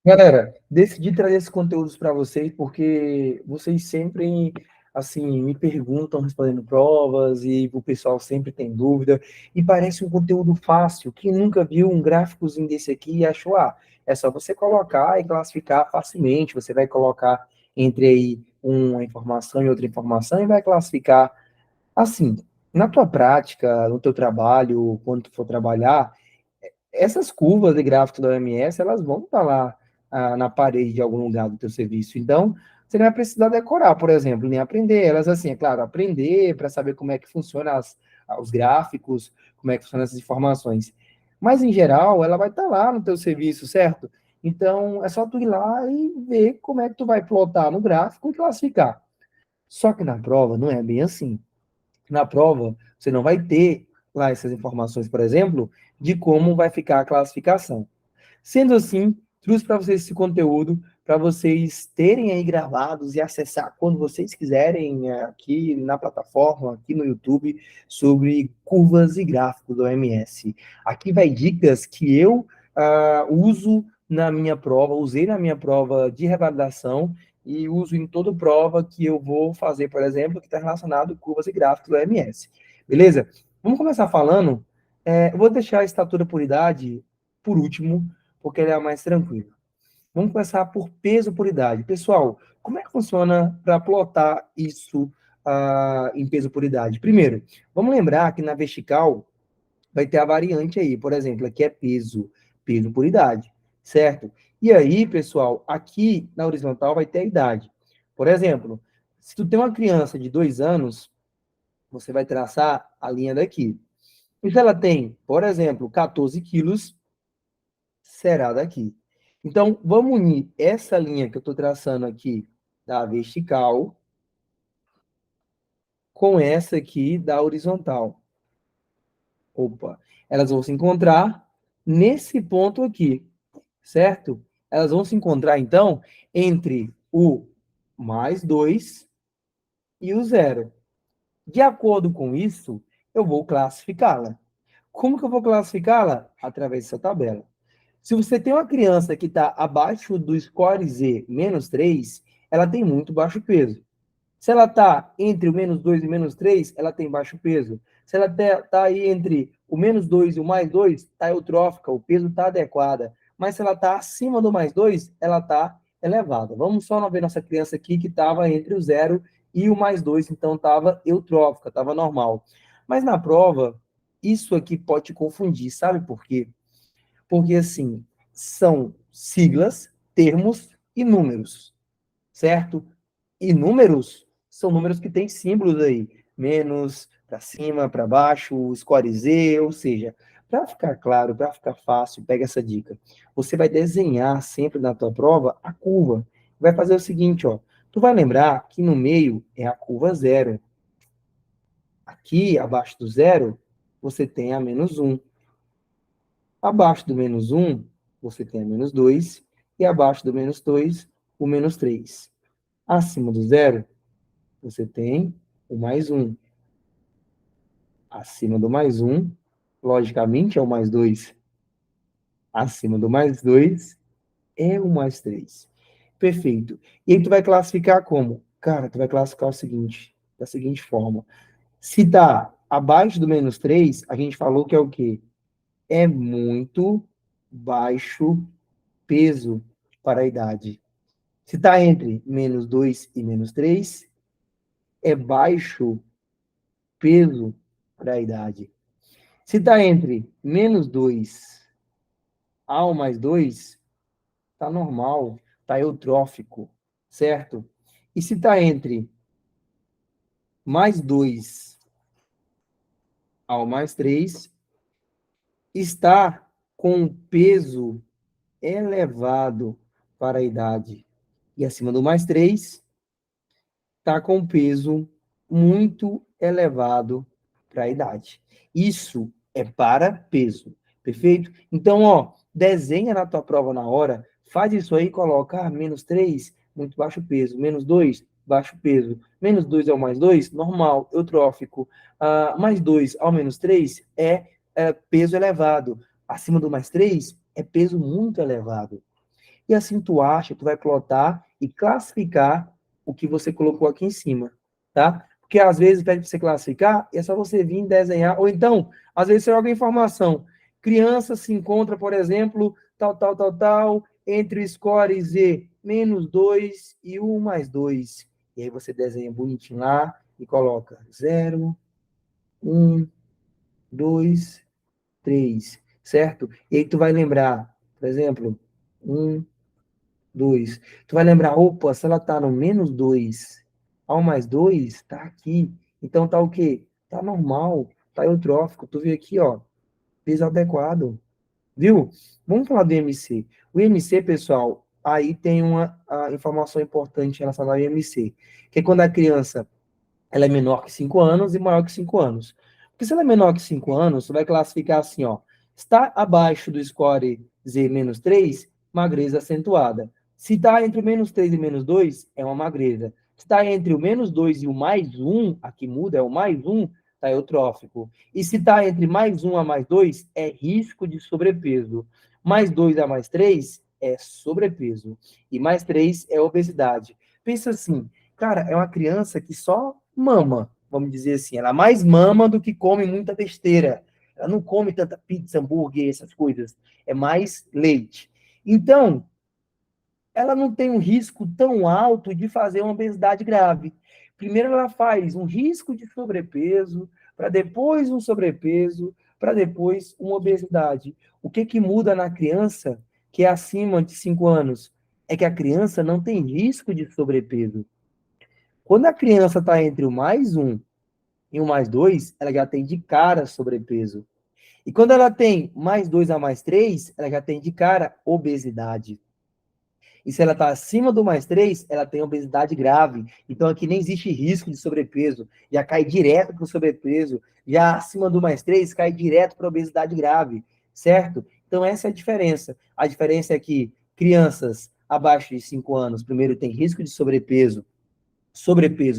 Galera, decidi trazer esses conteúdos para vocês porque vocês sempre, assim, me perguntam respondendo provas e o pessoal sempre tem dúvida e parece um conteúdo fácil. Quem nunca viu um gráficozinho desse aqui e achou, é só você colocar e classificar facilmente. Você vai colocar entre aí uma informação e outra informação e vai classificar assim. Na tua prática, no teu trabalho, quando tu for trabalhar, essas curvas de gráfico da OMS, elas vão estar lá na parede de algum lugar do teu serviço. Então, você não vai precisar decorar, por exemplo, nem aprender elas assim, é claro, aprender para saber como é que funciona os gráficos, como é que funcionam essas informações. Mas, em geral, ela vai estar lá no teu serviço, certo? Então, é só tu ir lá e ver como é que tu vai plotar no gráfico e classificar. Só que na prova não é bem assim. Na prova, você não vai ter lá essas informações, por exemplo, de como vai ficar a classificação. Sendo assim, trouxe para vocês esse conteúdo para vocês terem aí gravados e acessar quando vocês quiserem aqui na plataforma, aqui no YouTube, sobre curvas e gráficos do OMS. Aqui vai dicas que eu uso na minha prova, usei na minha prova de revalidação e uso em toda prova que eu vou fazer, por exemplo, que está relacionado com curvas e gráficos do OMS. Beleza? Vamos começar falando. Eu vou deixar a estatura por idade por último, porque ele é mais tranquilo. Vamos começar por peso por idade. Pessoal, como é que funciona para plotar isso em peso por idade? Primeiro, vamos lembrar que na vertical vai ter a variante aí, por exemplo, aqui é peso, peso por idade, certo? E aí, pessoal, aqui na horizontal vai ter a idade. Por exemplo, se tu tem uma criança de 2 anos, você vai traçar a linha daqui. E se ela tem, por exemplo, 14 quilos, será daqui. Então, vamos unir essa linha que eu estou traçando aqui da vertical com essa aqui da horizontal. Opa, elas vão se encontrar nesse ponto aqui, certo? Elas vão se encontrar, então, entre o mais 2 e o zero. De acordo com isso, eu vou classificá-la. Como que eu vou classificá-la? Através dessa tabela. Se você tem uma criança que está abaixo do score Z menos 3, ela tem muito baixo peso. Se ela está entre o menos 2 e o menos 3, ela tem baixo peso. Se ela está aí entre o menos 2 e o mais 2, está eutrófica, o peso está adequado. Mas se ela está acima do mais 2, ela está elevada. Vamos só ver nossa criança aqui que estava entre o 0 e o mais 2, então estava eutrófica, estava normal. Mas na prova, isso aqui pode te confundir, sabe por quê? Porque, assim, são siglas, termos e números, certo? E números são números que têm símbolos aí, menos, para cima, para baixo, score Z, ou seja, para ficar claro, para ficar fácil, pega essa dica. Você vai desenhar sempre na tua prova a curva. Vai fazer o seguinte, ó. Tu vai lembrar que no meio é a curva zero. Aqui, abaixo do zero, você tem a menos 1. Abaixo do menos 1, você tem a menos 2. E abaixo do menos 2, o menos 3. Acima do zero, você tem o mais 1. Acima do mais 1, logicamente, é o mais 2. Acima do mais 2 é o mais 3. Perfeito. E aí tu vai classificar como? Cara, tu vai classificar o seguinte, da seguinte forma. Se está abaixo do menos 3, a gente falou que é o quê? É muito baixo peso para a idade. Se está entre menos 2 e menos 3, é baixo peso para a idade. Se está entre menos 2 ao mais 2, está normal, está eutrófico, certo? E se está entre mais 2 ao mais 3, está com peso elevado para a idade. E acima do mais 3, está com peso muito elevado para a idade. Isso é para peso, perfeito? Então, ó, desenha na tua prova na hora, faz isso aí, coloca menos 3, muito baixo peso, menos 2, baixo peso, menos 2 ao mais 2, normal, eutrófico, mais 2 ao menos 3 é peso elevado, acima do mais 3 é peso muito elevado. e assim tu acha, tu vai plotar e classificar o que você colocou aqui em cima, tá? Porque às vezes pede para você classificar e é só você vir desenhar, ou então, às vezes você joga informação. Criança se encontra, por exemplo, tal, entre o score Z -2 e 1 mais 2. E aí você desenha bonitinho lá e coloca 0, 1, 2, 3, certo? E aí tu vai lembrar, por exemplo, 1, 2. Tu vai lembrar, opa, se ela tá no -2, ao mais 2, tá aqui. Então tá o quê? Tá normal, tá eutrófico. Tu vê aqui, ó, peso adequado. Viu? Vamos falar do IMC. O IMC, pessoal, aí tem uma informação importante relacionada ao IMC, que é quando a criança ela é menor que 5 anos e maior que 5 anos. Porque se ela é menor que 5 anos, você vai classificar assim, ó, está abaixo do score Z-3, magreza acentuada. Se está entre o -3 e -2, é uma magreza. Se está entre o -2 e o +1, aqui muda, é o +1, está eutrófico. E se está entre +1 a +2, é risco de sobrepeso. +2 a +3 é sobrepeso. E +3 é obesidade. Pensa assim, cara, é uma criança que só mama, vamos dizer assim. Ela mais mama do que come muita besteira. Ela não come tanta pizza, hambúrguer, essas coisas. É mais leite. Então, ela não tem um risco tão alto de fazer uma obesidade grave. Primeiro ela faz um risco de sobrepeso, para depois um sobrepeso, para depois uma obesidade. O que que muda na criança que é acima de 5 anos? É que a criança não tem risco de sobrepeso. Quando a criança está entre o +1 e o +2, ela já tem de cara sobrepeso. E quando ela tem +2 a +3, ela já tem de cara obesidade. E se ela está acima do +3, ela tem obesidade grave. Então aqui nem existe risco de sobrepeso. Já cai direto para o sobrepeso. Já acima do +3, cai direto para a obesidade grave. Certo? Então essa é a diferença. A diferença é que crianças abaixo de 5 anos, primeiro, tem risco de sobrepeso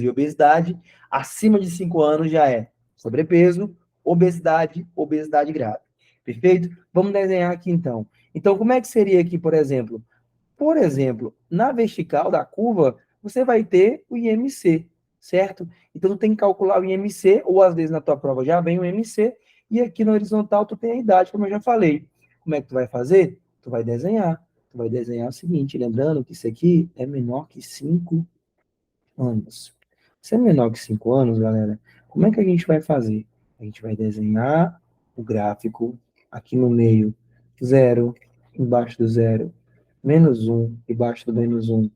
e obesidade. Acima de 5 anos já é sobrepeso, obesidade, obesidade grave. Perfeito? Vamos desenhar aqui então. Então, como é que seria aqui, por exemplo? Por exemplo, na vertical da curva, você vai ter o IMC, certo? Então, tu tem que calcular o IMC, ou às vezes na tua prova já vem o IMC, e aqui na horizontal tu tem a idade, como eu já falei. Como é que tu vai fazer? Tu vai desenhar. Tu vai desenhar o seguinte, lembrando que isso aqui é menor que 5 anos. Se é menor que 5 anos, galera, como é que a gente vai fazer? A gente vai desenhar o gráfico aqui no meio, 0, embaixo do 0, -1, embaixo do -1,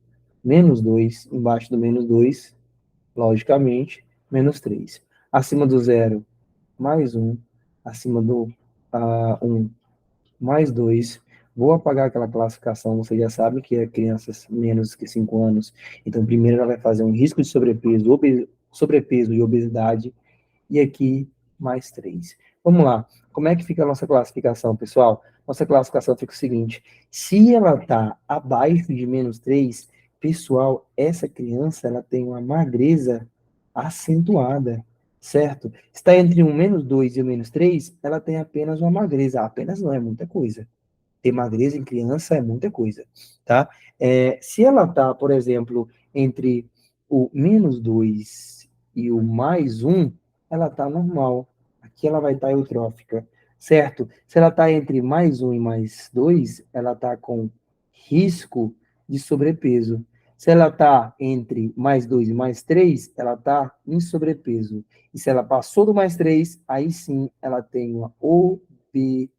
-2, embaixo do -2, logicamente, -3. Acima do 0, +1, acima do 1, +2. Vou apagar aquela classificação, você já sabe que é crianças menos que 5 anos. Então, primeiro ela vai fazer um risco de sobrepeso e obesidade, e aqui +3. Vamos lá. Como é que fica a nossa classificação, pessoal? Nossa classificação fica o seguinte: se ela está abaixo de -3, pessoal, essa criança ela tem uma magreza acentuada, certo? Está entre um -2 e o -3, ela tem apenas uma magreza. Apenas não é muita coisa. Ter magreza em criança é muita coisa, tá? Se ela tá, por exemplo, entre o -2 e o +1, ela tá normal. Aqui ela vai estar eutrófica, certo? Se ela tá entre +1 e +2, ela tá com risco de sobrepeso. Se ela tá entre +2 e +3, ela tá em sobrepeso. E se ela passou do +3, aí sim ela tem uma obesidade.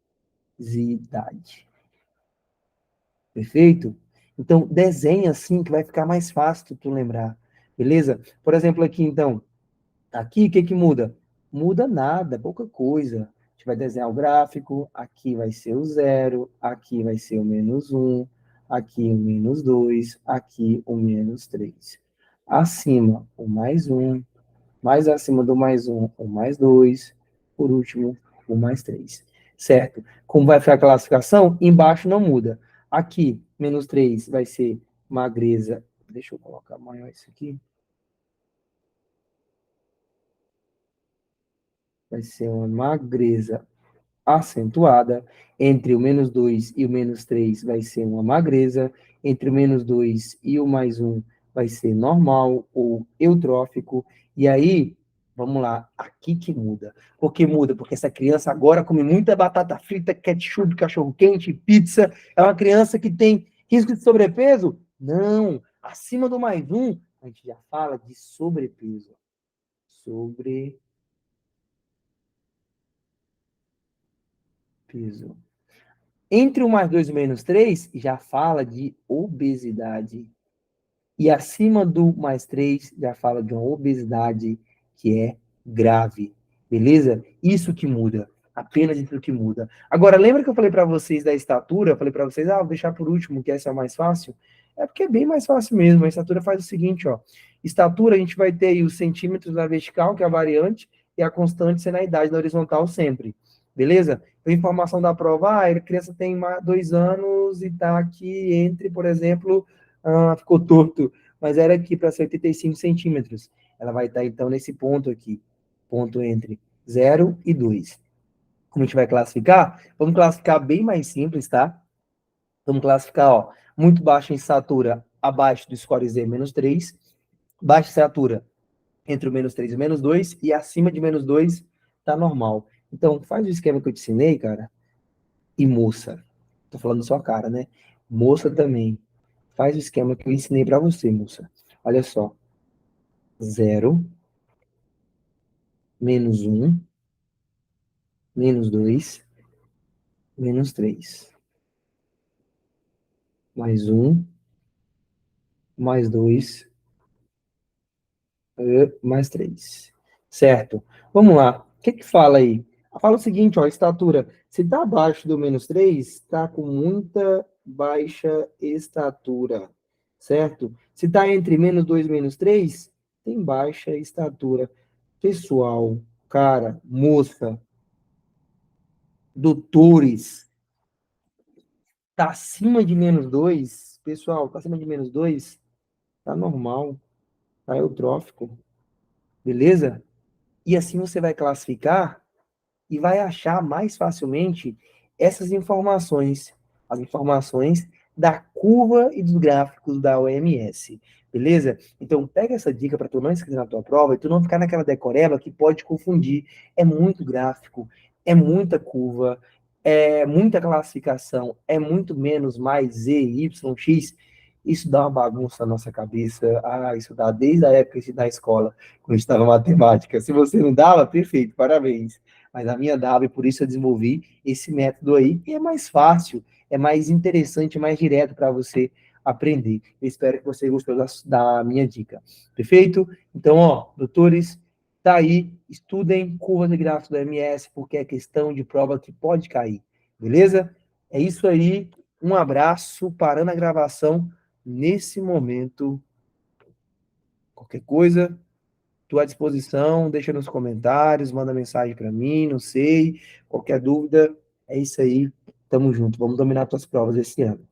Perfeito? Então, desenha assim que vai ficar mais fácil tu lembrar. Beleza? Por exemplo, aqui então, aqui o que que muda? Muda nada, pouca coisa. A gente vai desenhar o gráfico, aqui vai ser o 0, aqui vai ser o -1, aqui o -2, aqui o -3. Acima, o +1, mais acima do +1, o +2, por último, o +3. Certo? Como vai ficar a classificação? Embaixo não muda. Aqui, -3 vai ser magreza. Deixa eu colocar maior isso aqui. Vai ser uma magreza acentuada. Entre o menos 2 e o menos 3 vai ser uma magreza. Entre o menos 2 e o mais um vai ser normal ou eutrófico. E aí, vamos lá, aqui que muda. Por que muda? Porque essa criança agora come muita batata frita, ketchup, cachorro-quente, pizza. É uma criança que tem risco de sobrepeso? Não. Acima do mais um, a gente já fala de sobrepeso. Sobrepeso. Entre o mais 2 e o menos 3, já fala de obesidade. E acima do mais 3, já fala de uma obesidade que é grave. Beleza? Isso que muda. Apenas isso que muda. Agora, lembra que eu falei para vocês da estatura? Eu falei para vocês, vou deixar por último, que essa é a mais fácil. É porque é bem mais fácil mesmo. A estatura faz o seguinte, ó. Estatura, a gente vai ter aí os centímetros na vertical, que é a variante, e a constante sendo a idade na horizontal sempre. Beleza? Então, informação da prova, a criança tem 2 anos e está aqui entre, por exemplo, ficou torto, mas era aqui para ser 85 centímetros. Ela vai estar, então, nesse ponto aqui, ponto entre 0 e 2. Como a gente vai classificar? Vamos classificar bem mais simples, tá? Vamos classificar, ó, muito baixo em estatura, abaixo do score Z, menos 3, baixa estatura, entre o menos 3 e o menos 2, e acima de menos 2, tá normal. Então, faz o esquema que eu te ensinei, cara, e moça. Tô falando sua cara, né? Moça também. Faz o esquema que eu ensinei para você, moça. Olha só. 0, menos 1, menos 2, menos 3. Mais 1, mais 2, mais 3. Certo? Vamos lá. O que que fala aí? Fala o seguinte, ó, estatura. Se está abaixo do menos 3, está com muita baixa estatura. Certo? Se está entre menos 2 e menos 3, tem baixa estatura. Pessoal, cara, moça, doutores, tá acima de menos 2, pessoal, tá acima de menos 2, tá normal, tá eutrófico, beleza? E assim você vai classificar e vai achar mais facilmente essas informações, as informações da curva e dos gráficos da OMS, beleza? Então pega essa dica para tu não esquecer na tua prova e tu não ficar naquela decoreba que pode confundir. É muito gráfico, é muita curva, é muita classificação, é muito menos mais Z, Y, X. Isso dá uma bagunça na nossa cabeça. Isso dá desde a época da escola, quando a gente estava matemática. Se você não dava, perfeito, parabéns. Mas a minha dava e por isso eu desenvolvi esse método aí, que é mais fácil, é mais interessante, mais direto para você aprender. Eu espero que você gostou da minha dica. Perfeito? Então, ó, doutores, tá aí, estudem curvas e gráficos do MS, porque é questão de prova que pode cair. Beleza? É isso aí. Um abraço, parando a gravação nesse momento. Qualquer coisa, estou à disposição, deixa nos comentários, manda mensagem para mim, não sei, qualquer dúvida, é isso aí, tamo junto, vamos dominar tuas provas esse ano.